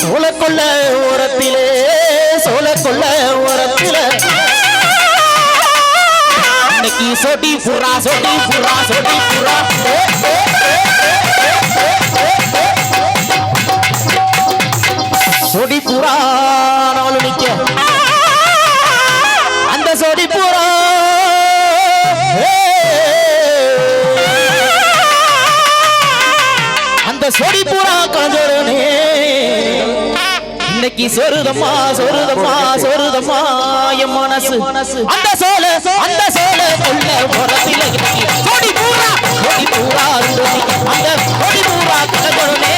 சோழக்கொள்ள ஓரத்திலே சோழக்கொள்ள ஓரத்திலே இன்னைக்கு சோட்டி புறா சோட்டி புறா சோட்டி புறா சோடி புறா நாலு நிக்க அந்த சோடி புறா அந்த சோடி புறா கலந்தோடனே இன்னைக்கு சொருதம்மா சொருதம்மா சொருதம்மா என் மனசு அந்த சோழ கொள்ள உரத்தில சோடி பூரா அந்த சோடி பூரா கலந்தோடனே